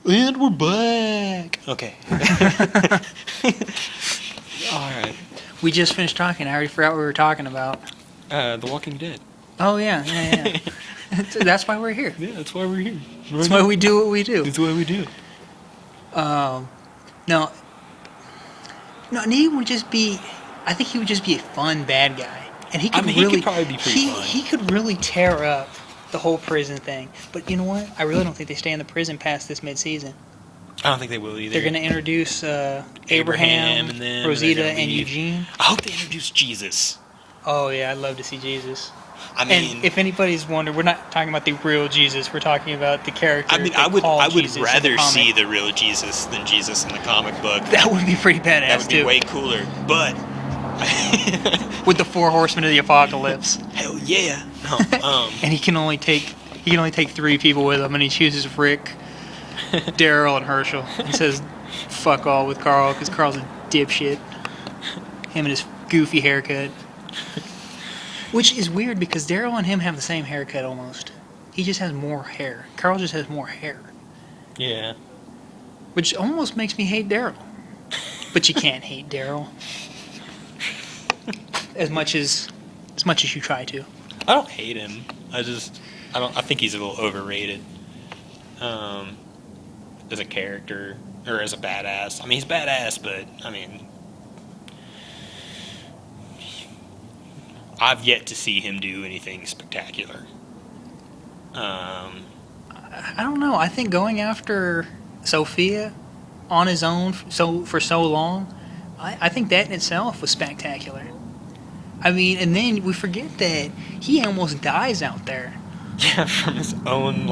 And we're back. Okay. All right. We just finished talking. I already forgot what we were talking about. The Walking Dead. Oh, yeah. That's why we're here. Yeah, that's why we're here. That's why we do what we do. That's why we do. No, Nate would just be... I think he would just be a fun bad guy. And he could he really... could probably be pretty fun. He could really tear up the whole prison thing. But you know what? I really don't think they stay in the prison past this mid-season. I don't think they will either. They're going to introduce Abraham, and then Rosita, and Eugene. I hope they introduce Jesus. Oh, yeah, I'd love to see Jesus. I mean, and if anybody's wondering, we're not talking about the real Jesus. We're talking about the character. I mean, I would Jesus rather see the real Jesus than Jesus in the comic book. That would be pretty badass. That would be way cooler. But with the 4 horsemen of the apocalypse. Hell yeah. No, and he can only take 3 people with him, and he chooses Rick, Daryl, and Herschel. He says, "Fuck all with Carl," because Carl's a dipshit. Him and his goofy haircut. Which is weird because Daryl and him have the same haircut almost. He just has more hair. Carl just has more hair. Yeah. Which almost makes me hate Daryl. But you can't hate Daryl. As much as you try to. I don't hate him. I think he's a little overrated. As a character or as a badass. I mean, he's badass, but I mean, I've yet to see him do anything spectacular. I don't know. I think going after Sophia on his own for so long, I think that in itself was spectacular. I mean, and then we forget that he almost dies out there. Yeah, from his own,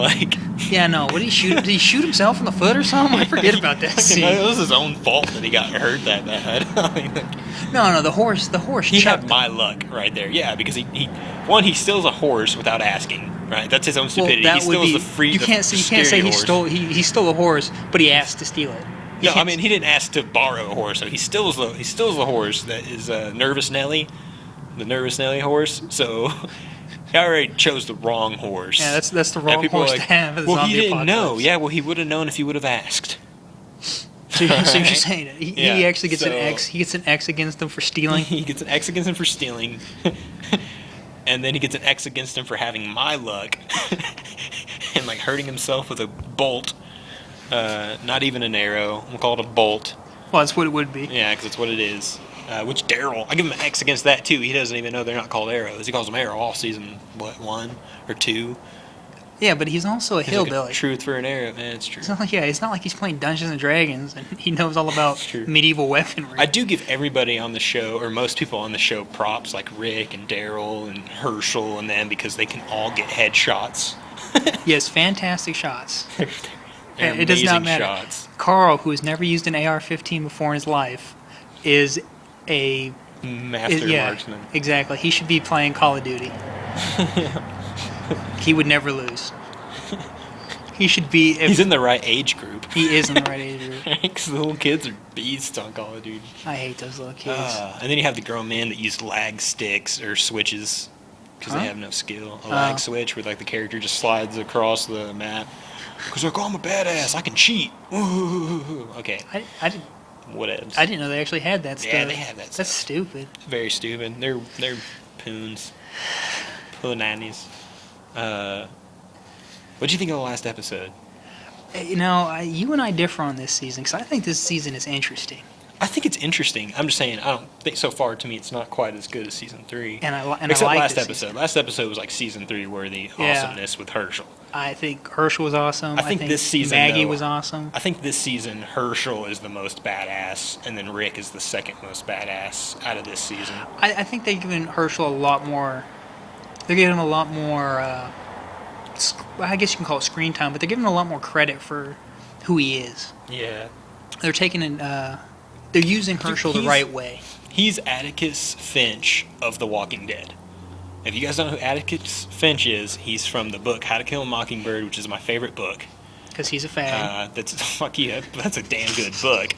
Yeah, no. What did he shoot? Did he shoot himself in the foot or something? I forget about that scene. It was his own fault that he got hurt that bad. I mean, No, the horse. He had my luck right there. Yeah, because he steals a horse without asking. Right, that's his own stupidity. Well, he steals the free. You can't say he stole a horse, but he asked to steal it. No, I mean he didn't ask to borrow a horse. So he steals the horse that is Nervous Nelly, the Nervous Nelly horse. So. He already chose the wrong horse. Yeah, that's the wrong horse to have. Well, he didn't know. Yeah, well, he would have known if he would have asked. So you're saying it. He actually gets an X. He gets an X against him for stealing. He gets an X against him for stealing, and then he gets an X against him for having my luck and hurting himself with a bolt. Not even an arrow. We'll call it a bolt. Well, that's what it would be. Yeah, because that's what it is. Which Daryl, I give him an X against that too. He doesn't even know they're not called arrows. He calls them arrow all season, 1 or 2? Yeah, but he's also a hillbilly. Truth for an arrow, man, it's true. It's not like he's playing Dungeons and Dragons and he knows all about medieval weaponry. I do give everybody on the show, or most people on the show, props like Rick and Daryl and Herschel and them because they can all get headshots. Yes, fantastic shots. It does not matter. Shots. Carl, who has never used an AR-15 before in his life, is a master marksman. Exactly. He should be playing Call of Duty. He would never lose. He should be. He's in the right age group. He is in the right age group. Because the little kids are beasts on Call of Duty. I hate those little kids. And then you have the grown men that use lag sticks or switches because they have no skill. A lag switch where the character just slides across the map. Because I'm a badass. I can cheat. Ooh. Okay. I didn't. Whatevs. I didn't know they actually had that stuff. Yeah, they have that stuff. That's stupid. Very stupid. They're poons. Little nannies. What'd you think of the last episode? You and I differ on this season because I think this season is interesting. I think it's interesting. I'm just saying, I don't think so far to me it's not quite as good as season 3. Except I like last episode. Season. Last episode was like season 3 worthy awesomeness with Herschel. I think Herschel was awesome. I think this season Maggie was awesome. I think this season Herschel is the most badass, and then Rick is the second most badass out of this season. I think they've given Herschel a lot more. They're giving him a lot more. I guess you can call it screen time, but they're giving him a lot more credit for who he is. Yeah. They're taking they're using Herschel the right way. He's Atticus Finch of The Walking Dead. If you guys don't know who Atticus Finch is, he's from the book How to Kill a Mockingbird, which is my favorite book. Because he's a fag. That's a damn good book.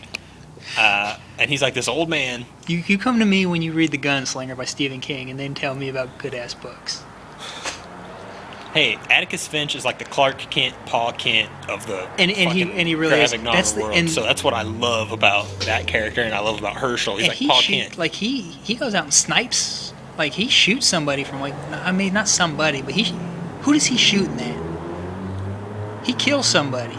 And he's like this old man. You come to me when you read The Gunslinger by Stephen King and then tell me about good-ass books. Hey, Atticus Finch is like the Clark Kent, Paul Kent of the And he really is. graphic novel world. So that's what I love about that character, and I love about Herschel. He's like Paul Kent. Like he goes out and snipes. Like he shoots somebody from like, I mean, not somebody, but who does he shoot in that? He kills somebody.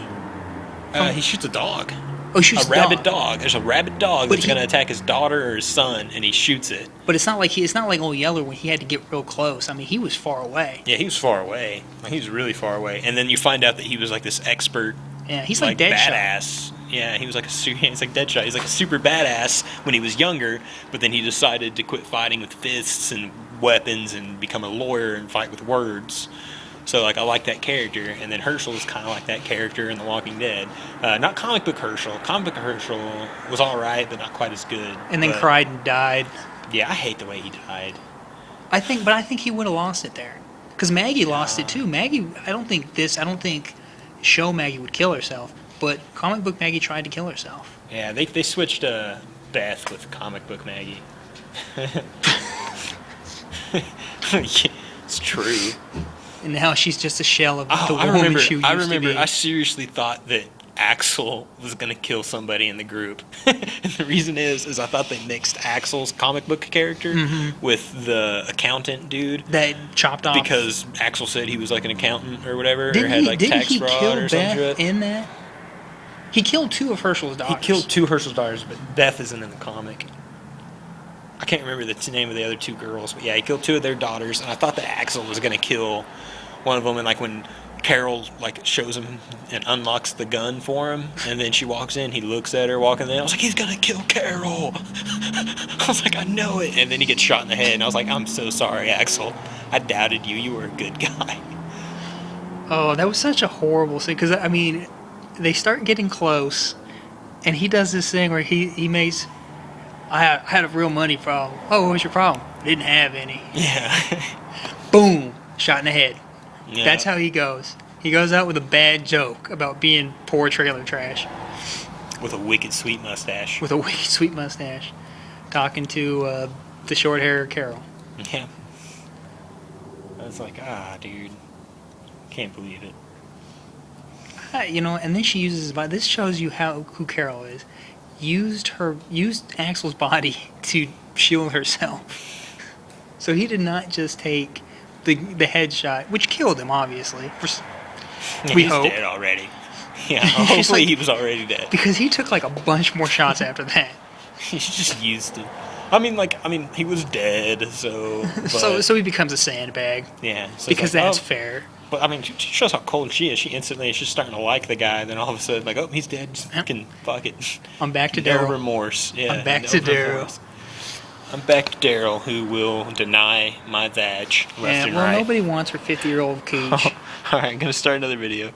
He shoots a dog. Oh, shoots a rabid dog. There's a rabid dog that's going to attack his daughter or his son, and he shoots it. But it's not like Old Yeller when he had to get real close. I mean, he was far away. Yeah, he was far away. Like, he was really far away. And then you find out that he was like this expert. Yeah, he's like Deadshot. Badass. Yeah, he's like he's like Deadshot. He's like a super badass when he was younger, but then he decided to quit fighting with fists and weapons and become a lawyer and fight with words. So, like, I like that character, and then Herschel is kind of like that character in The Walking Dead. Not comic book Herschel. Comic book Herschel was all right, but not quite as good. And then cried and died. Yeah, I hate the way he died. I think he would have lost it there, because Maggie lost it too. Maggie, I don't think show Maggie would kill herself, but comic book Maggie tried to kill herself. Yeah, they switched Beth with comic book Maggie. It's true. And now she's just a shell of the woman she used to be. I seriously thought that Axel was going to kill somebody in the group. And the reason is I thought they mixed Axel's comic book character with the accountant dude. That chopped off. Because Axel said he was like an accountant or whatever, didn't or had he, like didn't tax he fraud kill or some Beth shit. in that? He killed 2 of Herschel's daughters. He killed 2 of Herschel's daughters, but Beth isn't in the comic. I can't remember the name of the other 2 girls, but yeah, he killed 2 of their daughters, and I thought that Axel was going to kill one of them, and like when Carol like shows him and unlocks the gun for him, and then she walks in, he looks at her walking in, I was like, he's going to kill Carol. I was like, I know it. And then he gets shot in the head, and I was like, I'm so sorry, Axel. I doubted you. You were a good guy. Oh, that was such a horrible scene, because, I mean, they start getting close, and he does this thing where he makes... I had a real money problem. Oh, what was your problem? I didn't have any. Yeah. Boom. Shot in the head. Yeah. That's how he goes. He goes out with a bad joke about being poor trailer trash. With a wicked sweet mustache. With a wicked sweet mustache. Talking to the short hair Carol. Yeah. I was like, dude. Can't believe it. And then she uses... This shows you who Carol is. Used Axel's body to shield herself. So he did not just take the headshot, which killed him, obviously. He's dead already. Yeah, hopefully he was already dead. Because he took like a bunch more shots after that. He just used it. I mean, he was dead, so... But, so he becomes a sandbag. Yeah. So because like, that's fair. But, I mean, she shows how cold she is. She instantly is just starting to like the guy, then all of a sudden, like, oh, he's dead. Just fucking fuck it. I'm back to No Daryl. remorse. Yeah, I'm back to Daryl. I'm back to Daryl, who will deny my vag left and right. Nobody wants her 50-year-old cooch. All right, I'm going to start another video.